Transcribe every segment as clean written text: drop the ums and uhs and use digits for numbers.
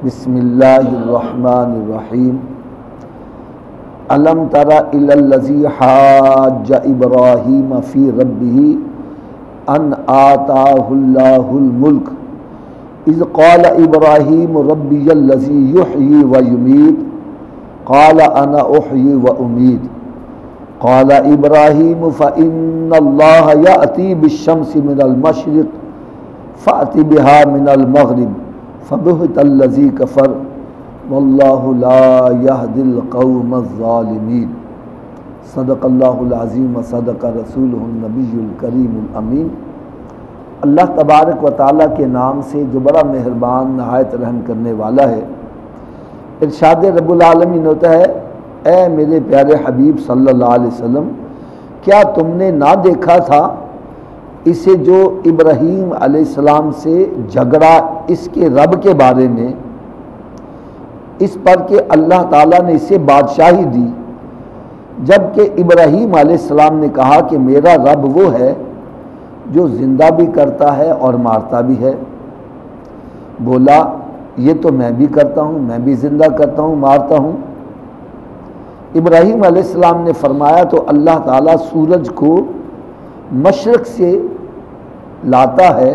بسم اللہ الرحمن الرحیم الم تر الی الذی حاج ابراہیم فی ربہ ان آتاہ اللہ الملک اذ قال ابراہیم ربی الذی یحیی ویمیت قال انا احیی وامیت قال ابراہیم فإن اللہ یأتی بالشمس من المشرق فأت بها من المغرب فبہت الذی کفر واللہ لا یہدی القوم الظالمین صدق اللہ العظیم و صدق رسولہ النبی الکریم الامین۔ اللہ تبارک و تعالیٰ کے نام سے جو بڑا مہربان نہایت رحم کرنے والا ہے، ارشاد رب العالمین ہوتا ہے، اے میرے پیارے حبیب صلی اللہ علیہ وسلم، کیا تم نے نہ دیکھا تھا اسے جو ابراہیم علیہ السلام سے جھگڑا اس کے رب کے بارے میں، اس پر کہ اللہ تعالیٰ نے اسے بادشاہی دی، جبکہ ابراہیم علیہ السلام نے کہا کہ میرا رب وہ ہے جو زندہ بھی کرتا ہے اور مارتا بھی ہے۔ بولا یہ تو میں بھی کرتا ہوں، میں بھی زندہ کرتا ہوں، مارتا ہوں۔ ابراہیم علیہ السلام نے فرمایا تو اللہ تعالیٰ سورج کو مشرق سے لاتا ہے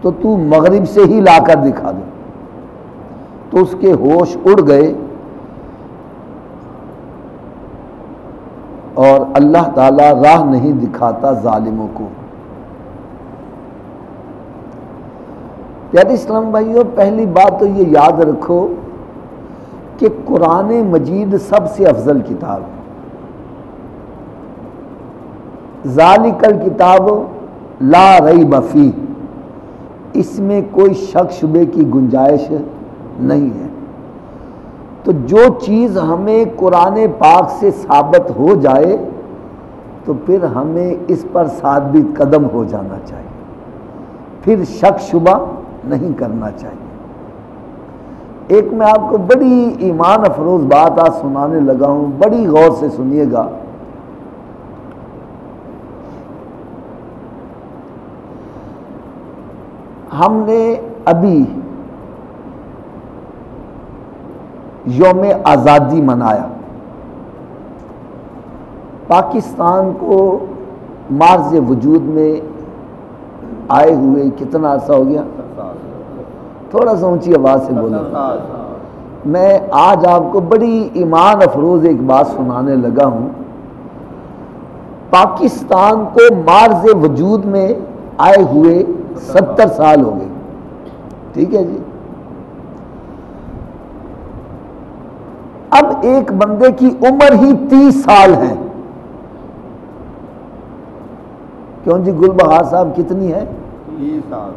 تو تو مغرب سے ہی لا کر دکھا دے، تو اس کے ہوش اڑ گئے اور اللہ تعالیٰ راہ نہیں دکھاتا ظالموں کو۔ پیارے اسلام بھائیوں، پہلی بات تو یہ یاد رکھو کہ قرآن مجید سب سے افضل کتاب ہے۔ ذالک الکتاب لا ریب فیہ، اس میں کوئی شک شبے کی گنجائش نہیں ہے۔ تو جو چیز ہمیں قرآن پاک سے ثابت ہو جائے تو پھر ہمیں اس پر ثابت قدم ہو جانا چاہیے، پھر شک شبہ نہیں کرنا چاہیے۔ ایک میں آپ کو بڑی ایمان افروز بات آج سنانے لگا ہوں، بڑی غور سے سنیے گا۔ ہم نے ابھی یوم آزادی منایا، پاکستان کو مارز وجود میں آئے ہوئے کتنا عرصہ ہو گیا؟ تھوڑا سا اونچی آواز سے بولو۔ میں آج آپ کو بڑی ایمان افروز ایک بات سنانے لگا ہوں۔ پاکستان کو مارز وجود میں آئے ہوئے 70 سال ہو گئے، ٹھیک ہے جی۔ اب ایک بندے کی عمر ہی 30 سال ہے، کیوں جی گل بہار صاحب کتنی ہے؟ 30 سال۔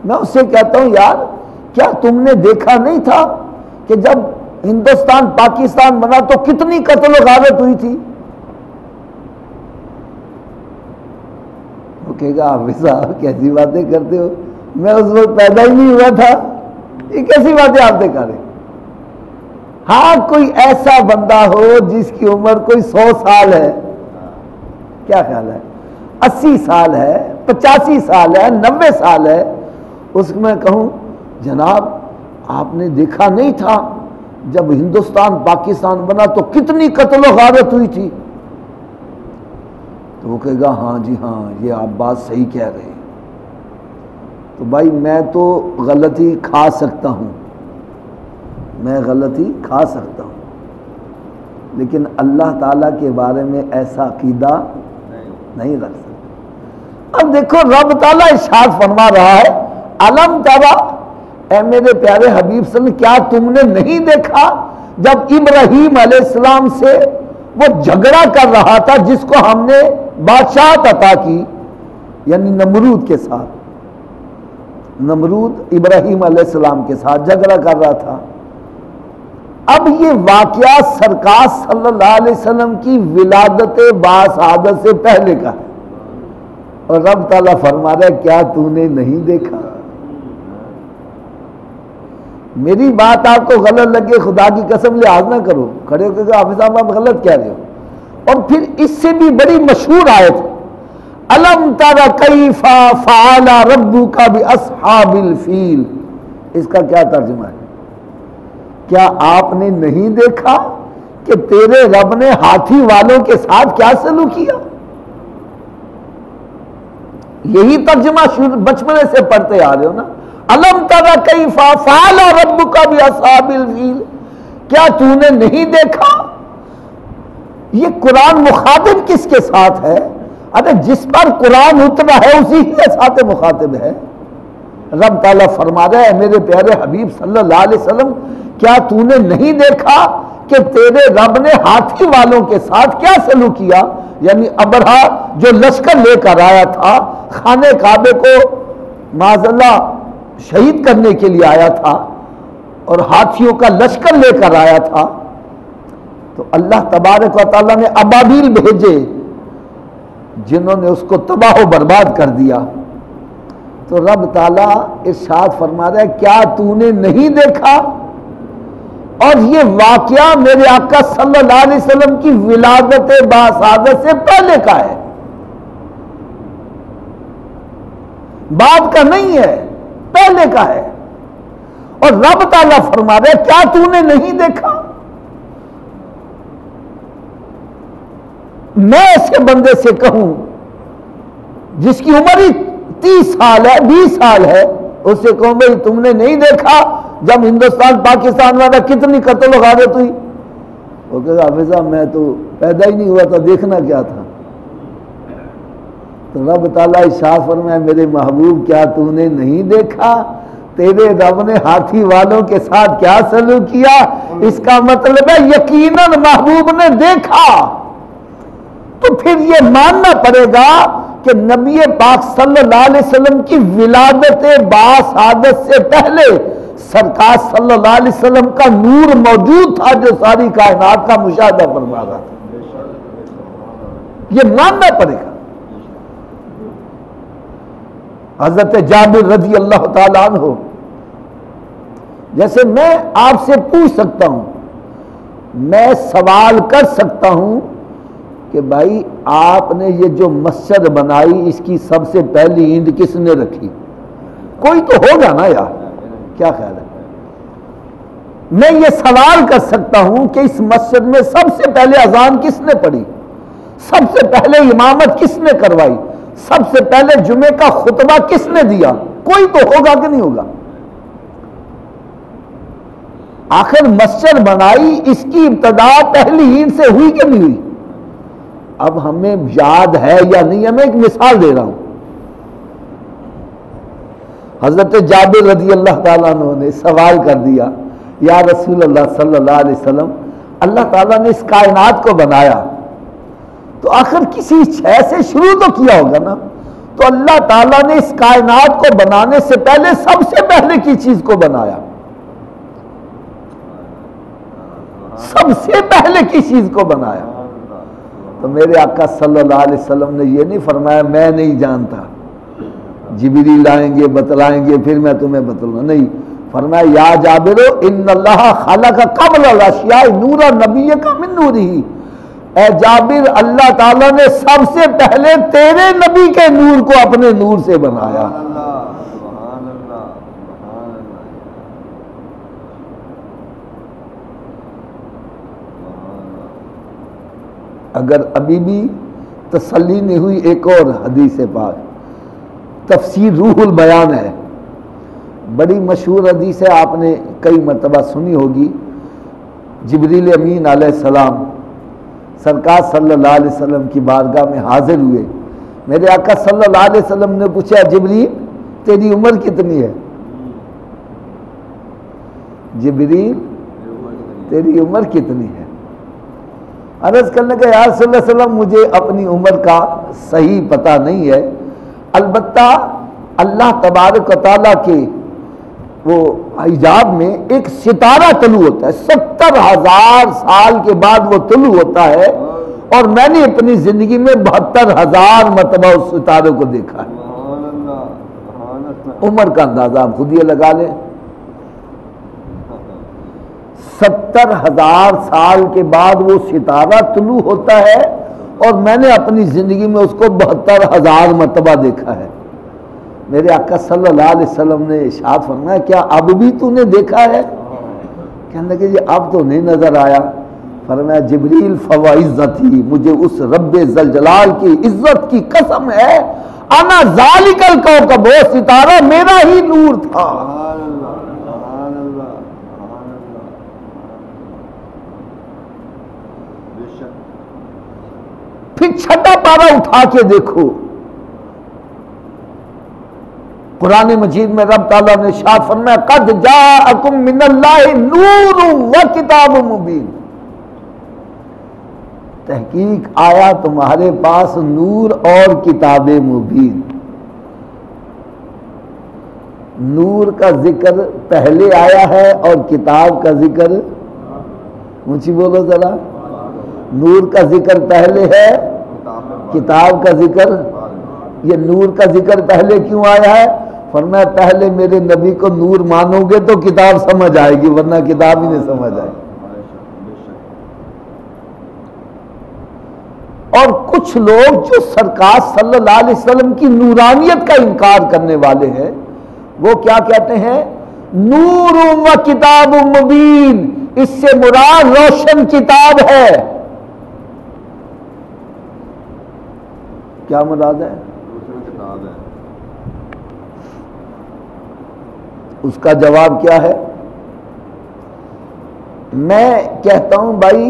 میں اس سے کہتا ہوں یار کیا تم نے دیکھا نہیں تھا کہ جب ہندوستان پاکستان بنا تو کتنی قتل و غارت ہوئی تھی؟ وہ کہے گا حافظ صاحب کیسی باتیں کرتے ہو، میں اس وقت پیدا ہی نہیں ہوا تھا، یہ کیسی باتیں آپ کر رہے؟ ہاں کوئی ایسا بندہ ہو جس کی عمر کوئی 100 سال ہے، کیا خیال ہے، 80 سال ہے، 85 سال ہے، 90 سال ہے، اس کو میں کہوں جناب آپ نے دیکھا نہیں تھا جب ہندوستان پاکستان بنا تو کتنی قتل و غارت ہوئی تھی؟ تو وہ کہے گا ہاں جی ہاں یہ آپ بات صحیح کہہ رہے ہیں۔ تو بھائی میں تو غلطی کھا سکتا ہوں، میں غلطی کھا سکتا ہوں، لیکن اللہ تعالیٰ کے بارے میں ایسا عقیدہ نہیں رکھ سکتا۔ اب دیکھو رب تعالیٰ ارشاد فرما رہا ہے الم ترى، اے میرے پیارے حبیب صلی اللہ علیہ وسلم کیا تم نے نہیں دیکھا جب ابراہیم علیہ السلام سے وہ جھگڑا کر رہا تھا جس کو ہم نے بادشاہت عطا کی، یعنی نمرود کے ساتھ، نمرود ابراہیم علیہ السلام کے ساتھ جھگڑا کر رہا تھا۔ اب یہ واقعہ سرکار صلی اللہ علیہ وسلم کی ولادت باسعادت سے پہلے کا ہے، اور رب تعالیٰ فرما رہا ہے کیا تو نے نہیں دیکھا؟ میری بات آپ کو غلط لگے خدا کی قسم لحاظ نہ کرو، کھڑے ہو کے کہا حافظ صاحب آپ غلط کہہ رہے ہو۔ اور پھر اس سے بھی بڑی مشہور آیت الم تر کیف فعل ربک باصحاب الفیل، اس کا کیا ترجمہ ہے؟ کیا آپ نے نہیں دیکھا کہ تیرے رب نے ہاتھی والوں کے ساتھ کیا سلوک کیا؟ یہی ترجمہ بچپنے سے پڑھتے آ رہے ہو نا، الم تر کیف فعل ربک باصحاب الفیل، کیا تو نے نہیں دیکھا؟ یہ قرآن مخاطب کس کے ساتھ ہے؟ ارے جس پر قرآن اترا ہے اسی کے ساتھ مخاطب ہے۔ رب تعالیٰ فرما رہا ہے میرے پیارے حبیب صلی اللہ علیہ وسلم، کیا تو نے نہیں دیکھا کہ تیرے رب نے ہاتھی والوں کے ساتھ کیا سلوک کیا؟ یعنی ابرہا جو لشکر لے کر آیا تھا، خانہ کعبے کو معاذ اللہ شہید کرنے کے لیے آیا تھا اور ہاتھیوں کا لشکر لے کر آیا تھا، تو اللہ تبارک و تعالیٰ نے ابابیل بھیجے جنہوں نے اس کو تباہ و برباد کر دیا۔ تو رب تعالیٰ ارشاد فرما رہا ہے کیا تو نے نہیں دیکھا؟ اور یہ واقعہ میرے آقا صلی اللہ علیہ وسلم کی ولادت باسعادت سے پہلے کا ہے، بعد کا نہیں ہے، پہلے کا ہے۔ اور رب تعالیٰ فرما رہا ہے کیا تو نے نہیں دیکھا؟ میں ایسے بندے سے کہوں جس کی عمر ہی 30 سال ہے 20 سال ہے، اس سے کہوں بھائی تم نے نہیں دیکھا جب ہندوستان پاکستان والا کتنی قتل و غارت ہوئی؟ وہ کہا حافظ صاحب میں تو پیدا ہی نہیں ہوا تھا، دیکھنا کیا تھا؟ تو رب تعالیٰ ارشاد فرمایا میرے محبوب کیا تو نے نہیں دیکھا تیرے رب نے ہاتھی والوں کے ساتھ کیا سلوک کیا؟ اس کا مطلب ہے یقیناً محبوب نے دیکھا۔ تو پھر یہ ماننا پڑے گا کہ نبی پاک صلی اللہ علیہ وسلم کی ولادت باسعادت سے پہلے سرکار صلی اللہ علیہ وسلم کا نور موجود تھا جو ساری کائنات کا مشاہدہ فرما رہا تھا، یہ ماننا پڑے گا۔ حضرت جابر رضی اللہ تعالیٰ عنہ، جیسے میں آپ سے پوچھ سکتا ہوں، میں سوال کر سکتا ہوں کہ بھائی آپ نے یہ جو مسجد بنائی اس کی سب سے پہلی اینٹ کس نے رکھی؟ کوئی تو ہوگا نا یار، کیا خیال ہے؟ میں یہ سوال کر سکتا ہوں کہ اس مسجد میں سب سے پہلے اذان کس نے پڑھی؟ سب سے پہلے امامت کس نے کروائی؟ سب سے پہلے جمعے کا خطبہ کس نے دیا؟ کوئی تو ہوگا کہ نہیں ہوگا؟ آخر مسجد بنائی اس کی ابتدا پہلی اینٹ سے ہوئی کہ نہیں ہوئی؟ اب ہمیں یاد ہے یا نہیں، میں ایک مثال دے رہا ہوں۔ حضرت جابر رضی اللہ تعالیٰ عنہ نے سوال کر دیا یا رسول اللہ صلی اللہ علیہ وسلم، اللہ تعالیٰ نے اس کائنات کو بنایا تو آخر کسی شے سے شروع تو کیا ہوگا نا، تو اللہ تعالیٰ نے اس کائنات کو بنانے سے پہلے سب سے پہلے کی چیز کو بنایا؟ سب سے پہلے کی چیز کو بنایا؟ تو میرے آقا صلی اللہ علیہ وسلم نے یہ نہیں فرمایا میں نہیں جانتا، جبریل آئیں گے بتلائیں گے پھر میں تمہیں بتلاؤں، نہیں، فرمایا یا جابر ان اللہ خلق قبل الاشیاء نور نبیک من نورہ، اے جابر اللہ تعالیٰ نے سب سے پہلے تیرے نبی کے نور کو اپنے نور سے بنایا۔ اگر ابھی بھی تسلی نہیں ہوئی ایک اور حدیث پاک، تفسیر روح البیان ہے، بڑی مشہور حدیث ہے، آپ نے کئی مرتبہ سنی ہوگی۔ جبریل امین علیہ السلام سرکار صلی اللہ علیہ وسلم کی بارگاہ میں حاضر ہوئے، میرے آقا صلی اللہ علیہ وسلم نے پوچھا جبریل تیری عمر کتنی ہے؟ جبریل تیری عمر کتنی ہے؟ عرض کرنے کا یا رسول اللہ صلی اللہ علیہ وسلم مجھے اپنی عمر کا صحیح پتہ نہیں ہے، البتہ اللہ تبارک و تعالیٰ کے وہ حجاب میں ایک ستارہ طلوع ہوتا ہے، 70,000 سال کے بعد وہ طلوع ہوتا ہے، اور میں نے اپنی زندگی میں 72,000 مرتبہ اس ستارے کو دیکھا ہے۔ عمر کا اندازہ آپ خود یہ لگا لیں، 70,000 سال کے بعد وہ ستارہ طلوع ہوتا ہے اور میں نے اپنی زندگی میں اس کو 72,000 مرتبہ دیکھا ہے۔ میرے آقا صلی اللہ علیہ وسلم نے ارشاد فرمایا کیا اب بھی تو نے دیکھا ہے؟ کہنے لگے یہ اب تو نہیں نظر آیا. فرمایا جبریل فوعزتی، مجھے اس رب ذوالجلال کی عزت کی قسم ہے، انا ذالک الکوکب، وہ ستارہ میرا ہی نور تھا. پھر چھٹا پارہ اٹھا کے دیکھو، قرآن مجید میں رب تعالیٰ نے ارشاد فرمایا قد جاءکم من اللہ نور و کتاب مبین، تحقیق آیا تمہارے پاس نور اور کتاب مبین. نور کا ذکر پہلے آیا ہے اور کتاب کا ذکر، اونچی بولو ذرا، نور کا ذکر پہلے ہے، کتاب کا ذکر. یہ نور کا ذکر پہلے کیوں آیا ہے؟ فرمایا پہلے میرے نبی کو نور مانو گے تو کتاب سمجھ آئے گی، ورنہ کتاب ہی نہیں سمجھ آئے گی. اور کچھ لوگ جو سرکار صلی اللہ علیہ وسلم کی نورانیت کا انکار کرنے والے ہیں، وہ کیا کہتے ہیں؟ نور و کتاب مبین، اس سے مراد روشن کتاب ہے. کیا مراد ہے؟ اس کا جواب کیا ہے؟ میں کہتا ہوں بھائی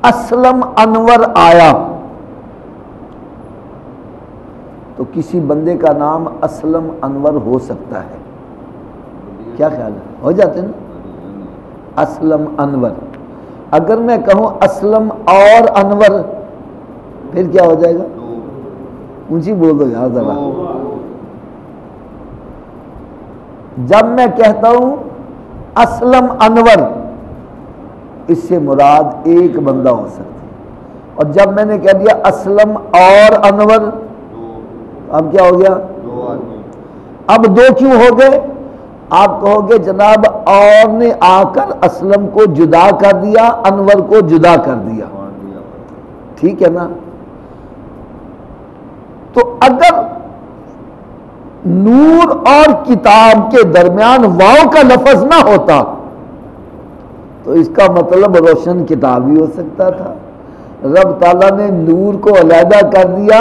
اسلم انور آیا تو کسی بندے کا نام اسلم انور ہو سکتا ہے. کیا خیال ہے؟ ہو جاتے نا اسلم انور. اگر میں کہوں اسلم اور انور پھر کیا ہو جائے گا؟ اونچی بول دو یار ذرا. جب میں کہتا ہوں اسلم انور، اس سے مراد ایک بندہ ہو سکتا ہے. اور جب میں نے کہہ دیا اسلم اور انور، اب کیا ہو گیا؟ اب دو کیوں ہو گئے؟ آپ کہو گے جناب اور نے آ کر اسلم کو جدا کر دیا، انور کو جدا کر دیا. ٹھیک ہے نا؟ تو اگر نور اور کتاب کے درمیان واو کا لفظ نہ ہوتا تو اس کا مطلب روشن کتاب ہی ہو سکتا تھا. رب تعالیٰ نے نور کو علیحدہ کر دیا،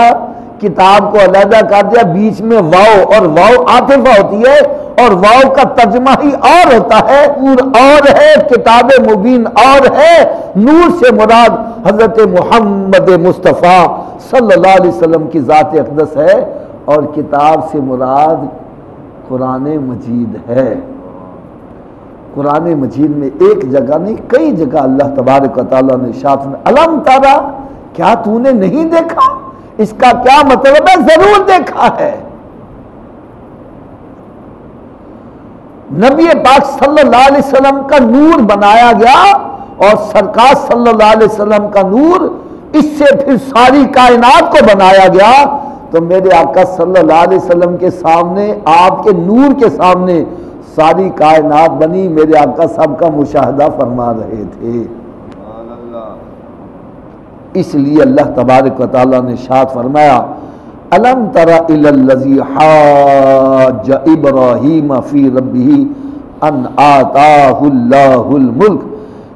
کتاب کو علیحدہ کر دیا، بیچ میں واو، اور واو عاطفہ ہوتی ہے اور واو کا ترجمہ ہی اور ہوتا ہے. نور اور ہے، کتاب مبین اور ہے. نور سے مراد حضرت محمد مصطفیٰ صلی اللہ علیہ وسلم کی ذات اقدس ہے، اور کتاب سے مراد قرآن مجید ہے. قرآن مجید میں ایک جگہ نہیں کئی جگہ اللہ تبارک و تعالیٰ نے ارشاد فرمایا الم ترى، کیا تو نے نہیں دیکھا؟ اس کا کیا مطلب ہے؟ ضرور دیکھا ہے. نبی پاک صلی اللہ علیہ وسلم کا نور بنایا گیا، اور سرکار صلی اللہ علیہ وسلم کا نور اس سے پھر ساری کائنات کو بنایا گیا. تو میرے آقا صلی اللہ علیہ وسلم کے سامنے، آپ کے نور کے سامنے ساری کائنات بنی. میرے آقا سب کا مشاہدہ فرما رہے تھے. اس لیے اللہ تبارک و تعالیٰ نے ارشاد فرمایا الم تر الی الذی حاج ابراہیم فی ربہ ان آتاہ اللہ الملک.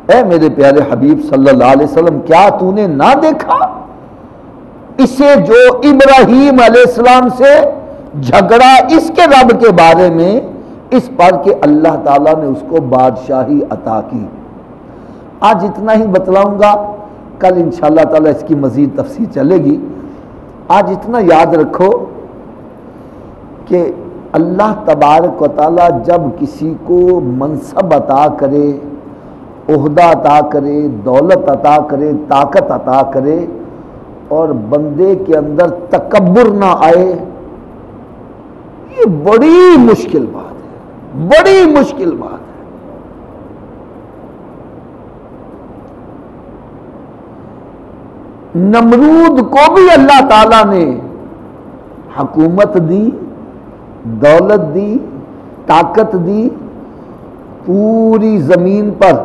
اے میرے پیارے حبیب صلی اللہ علیہ وسلم، کیا تو نے نہ دیکھا اسے جو ابراہیم علیہ السلام سے جھگڑا اس کے رب کے بارے میں، اس پر کہ اللہ تعالیٰ نے اس کو بادشاہی عطا کی. آج اتنا ہی بتلاؤں گا، کل انشاءاللہ تعالیٰ اس کی مزید تفصیل چلے گی. آج اتنا یاد رکھو کہ اللہ تبارک و تعالیٰ جب کسی کو منصب عطا کرے، عہدہ عطا کرے، دولت عطا کرے، طاقت عطا کرے، اور بندے کے اندر تکبر نہ آئے، یہ بڑی مشکل بات ہے، بڑی مشکل بات ہے. نمرود کو بھی اللہ تعالیٰ نے حکومت دی، دولت دی، طاقت دی، پوری زمین پر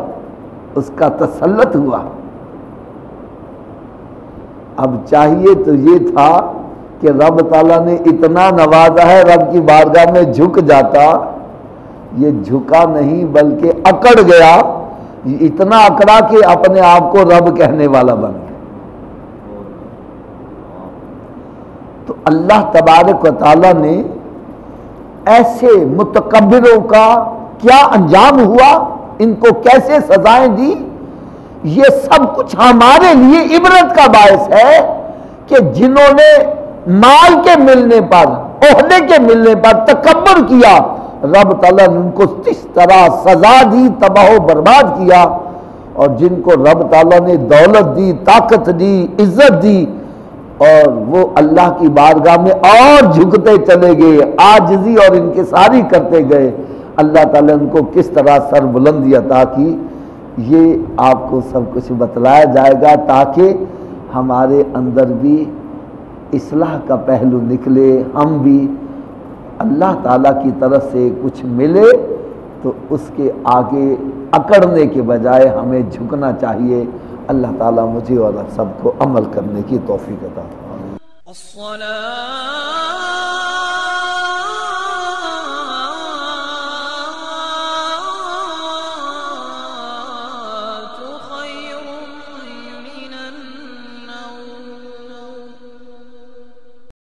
اس کا تسلط ہوا. اب چاہیے تو یہ تھا کہ رب تعالیٰ نے اتنا نوازا ہے، رب کی بارگاہ میں جھک جاتا، یہ جھکا نہیں بلکہ اکڑ گیا، اتنا اکڑا کہ اپنے آپ کو رب کہنے والا بن گیا۔ تو اللہ تبارک و تعالی نے ایسے متکبروں کا کیا انجام ہوا، ان کو کیسے سزائیں دی، یہ سب کچھ ہمارے لیے عبرت کا باعث ہے کہ جنہوں نے مال کے ملنے پر، عہدے کے ملنے پر تکبر کیا، رب تعالیٰ نے ان کو اس طرح سزا دی، تباہ و برباد کیا، اور جن کو رب تعالیٰ نے دولت دی، طاقت دی، عزت دی، اور وہ اللہ کی بارگاہ میں اور جھکتے چلے گئے، عاجزی اور انکساری کرتے گئے، اللہ تعالیٰ نے ان کو کس طرح سر بلندی عطا کی، یہ آپ کو سب کچھ بتلایا جائے گا تاکہ ہمارے اندر بھی اصلاح کا پہلو نکلے، ہم بھی اللہ تعالیٰ کی طرف سے کچھ ملے تو اس کے آگے اکڑنے کے بجائے ہمیں جھکنا چاہیے۔ اللہ تعالیٰ مجھے اور سب کو عمل کرنے کی توفیق عطا فرمائے۔